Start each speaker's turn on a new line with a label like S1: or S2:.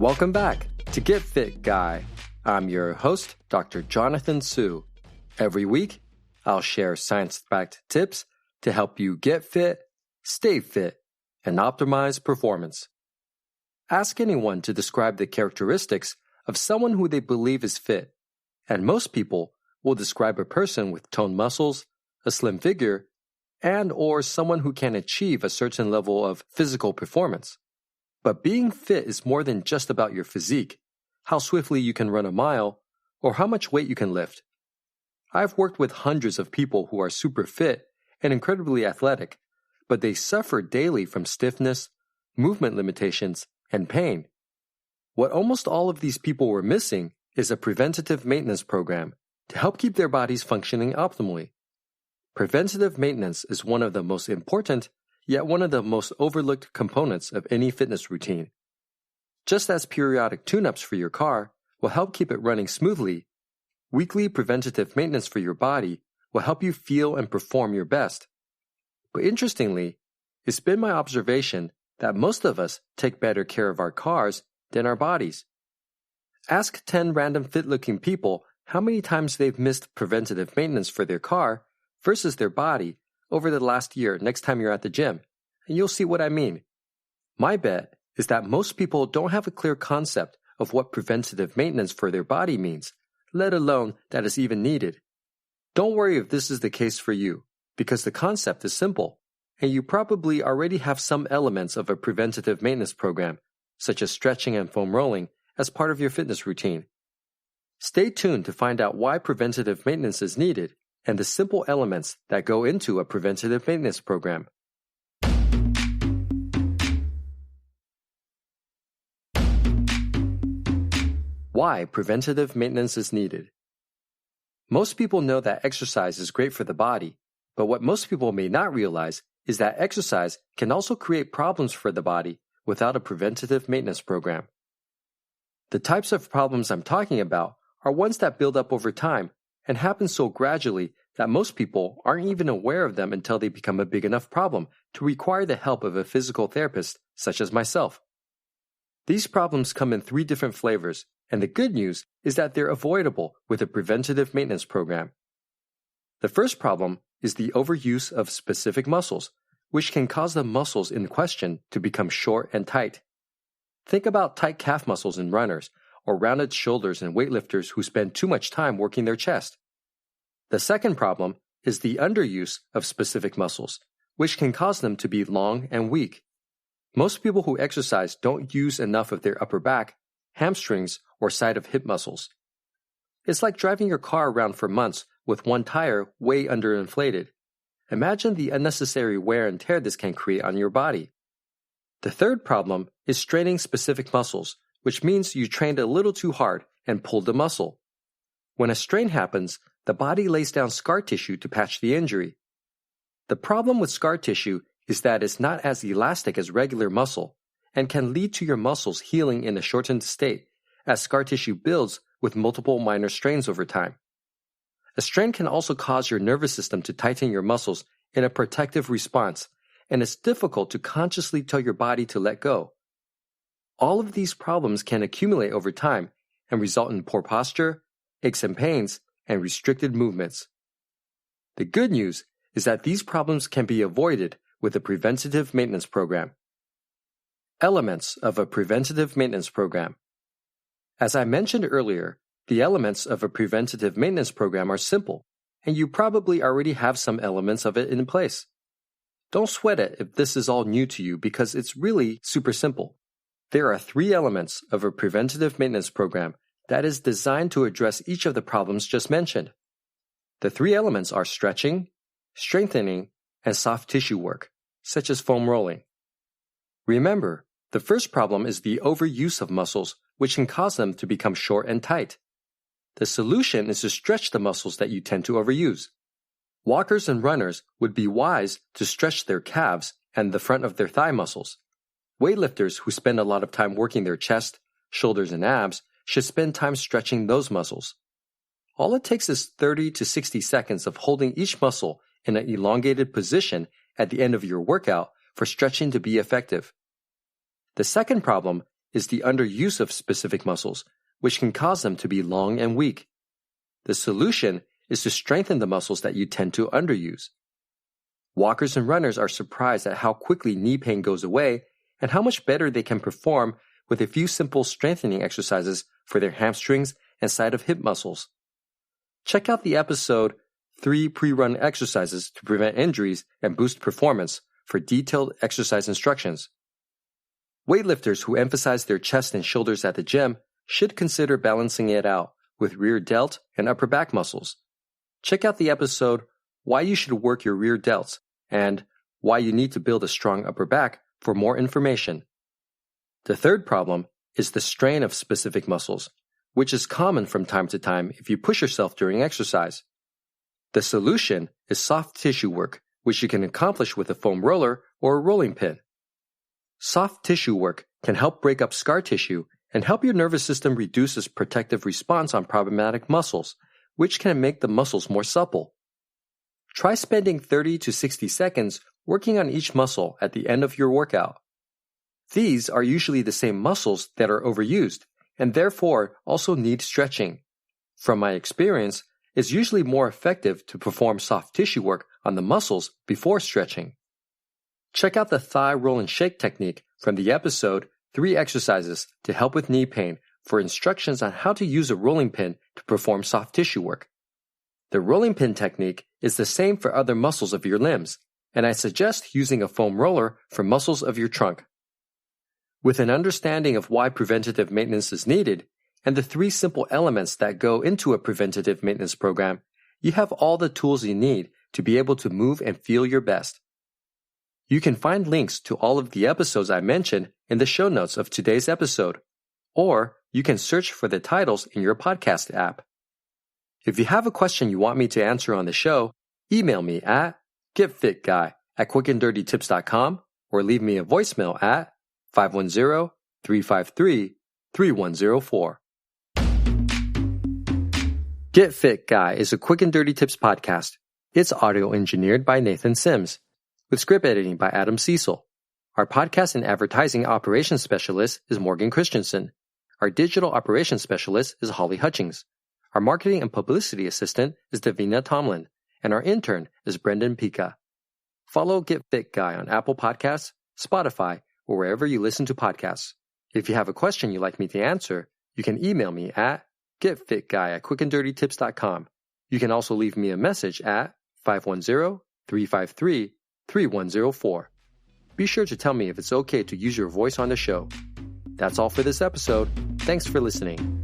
S1: Welcome back to Get Fit Guy. I'm your host, Dr. Jonathan Su. Every week, I'll share science-backed tips to help you get fit, stay fit, and optimize performance. Ask anyone to describe the characteristics of someone who they believe is fit, and most people will describe a person with toned muscles, a slim figure, and/or someone who can achieve a certain level of physical performance. But being fit is more than just about your physique, how swiftly you can run a mile, or how much weight you can lift. I've worked with hundreds of people who are super fit and incredibly athletic, but they suffer daily from stiffness, movement limitations, and pain. What almost all of these people were missing is a preventative maintenance program to help keep their bodies functioning optimally. Preventative maintenance is one of the most important, yet one of the most overlooked components of any fitness routine. Just as periodic tune-ups for your car will help keep it running smoothly, weekly preventative maintenance for your body will help you feel and perform your best. But interestingly, it's been my observation that most of us take better care of our cars than our bodies. Ask 10 random fit-looking people how many times they've missed preventative maintenance for their car versus their body over the last year next time you're at the gym, and you'll see what I mean. My bet is that most people don't have a clear concept of what preventative maintenance for their body means, let alone that it's even needed. Don't worry if this is the case for you, because the concept is simple, and you probably already have some elements of a preventative maintenance program, such as stretching and foam rolling, as part of your fitness routine. Stay tuned to find out why preventative maintenance is needed and the simple elements that go into a preventative maintenance program. Why preventative maintenance is needed. Most people know that exercise is great for the body, but what most people may not realize is that exercise can also create problems for the body without a preventative maintenance program. The types of problems I'm talking about are ones that build up over time and happen so gradually that most people aren't even aware of them until they become a big enough problem to require the help of a physical therapist, such as myself. These problems come in 3 different flavors, and the good news is that they're avoidable with a preventative maintenance program. The first problem is the overuse of specific muscles, which can cause the muscles in question to become short and tight. Think about tight calf muscles in runners, or rounded shoulders in weightlifters who spend too much time working their chest. The second problem is the underuse of specific muscles, which can cause them to be long and weak. Most people who exercise don't use enough of their upper back, hamstrings, or side of hip muscles. It's like driving your car around for months with one tire way underinflated. Imagine the unnecessary wear and tear this can create on your body. The third problem is straining specific muscles, which means you trained a little too hard and pulled the muscle. When a strain happens, the body lays down scar tissue to patch the injury. The problem with scar tissue is that it's not as elastic as regular muscle and can lead to your muscles healing in a shortened state as scar tissue builds with multiple minor strains over time. A strain can also cause your nervous system to tighten your muscles in a protective response, and it's difficult to consciously tell your body to let go. All of these problems can accumulate over time and result in poor posture, aches and pains, and restricted movements. The good news is that these problems can be avoided with a preventative maintenance program. Elements of a preventative maintenance program. As I mentioned earlier, the elements of a preventative maintenance program are simple, and you probably already have some elements of it in place. Don't sweat it if this is all new to you because it's really super simple. There are 3 elements of a preventative maintenance program that is designed to address each of the problems just mentioned. The 3 elements are stretching, strengthening, and soft tissue work, such as foam rolling. Remember, the first problem is the overuse of muscles, which can cause them to become short and tight. The solution is to stretch the muscles that you tend to overuse. Walkers and runners would be wise to stretch their calves and the front of their thigh muscles. Weightlifters who spend a lot of time working their chest, shoulders, and abs should spend time stretching those muscles. All it takes is 30 to 60 seconds of holding each muscle in an elongated position at the end of your workout for stretching to be effective. The second problem is the underuse of specific muscles, which can cause them to be long and weak. The solution is to strengthen the muscles that you tend to underuse. Walkers and runners are surprised at how quickly knee pain goes away and how much better they can perform with a few simple strengthening exercises for their hamstrings and side of hip muscles. Check out the episode 3 Pre-Run Exercises to Prevent Injuries and Boost Performance for detailed exercise instructions. Weightlifters who emphasize their chest and shoulders at the gym should consider balancing it out with rear delt and upper back muscles. Check out the episode Why You Should Work Your Rear Delts and Why You Need to Build a Strong Upper Back for more information. The third problem is the strain of specific muscles, which is common from time to time if you push yourself during exercise. The solution is soft tissue work, which you can accomplish with a foam roller or a rolling pin. Soft tissue work can help break up scar tissue and help your nervous system reduce its protective response on problematic muscles, which can make the muscles more supple. Try spending 30 to 60 seconds working on each muscle at the end of your workout. These are usually the same muscles that are overused and therefore also need stretching. From my experience, it's usually more effective to perform soft tissue work on the muscles before stretching. Check out the thigh roll and shake technique from the episode 3 Exercises to Help with Knee Pain for instructions on how to use a rolling pin to perform soft tissue work. The rolling pin technique is the same for other muscles of your limbs, and I suggest using a foam roller for muscles of your trunk. With an understanding of why preventative maintenance is needed, and the 3 simple elements that go into a preventative maintenance program, you have all the tools you need to be able to move and feel your best. You can find links to all of the episodes I mentioned in the show notes of today's episode, or you can search for the titles in your podcast app. If you have a question you want me to answer on the show, email me at getfitguy@quickanddirtytips.com or leave me a voicemail at 510-353-3104. Get Fit Guy is a Quick and Dirty Tips podcast. It's audio engineered by Nathan Sims, with script editing by Adam Cecil. Our podcast and advertising operations specialist is Morgan Christensen. Our digital operations specialist is Holly Hutchings. Our marketing and publicity assistant is Davina Tomlin, and our intern is Brendan Pica. Follow Get Fit Guy on Apple Podcasts, Spotify, or wherever you listen to podcasts. If you have a question you'd like me to answer, you can email me at getfitguy@quickanddirtytips.com. You can also leave me a message at 510-353-3104. Be sure to tell me if it's okay to use your voice on the show. That's all for this episode. Thanks for listening.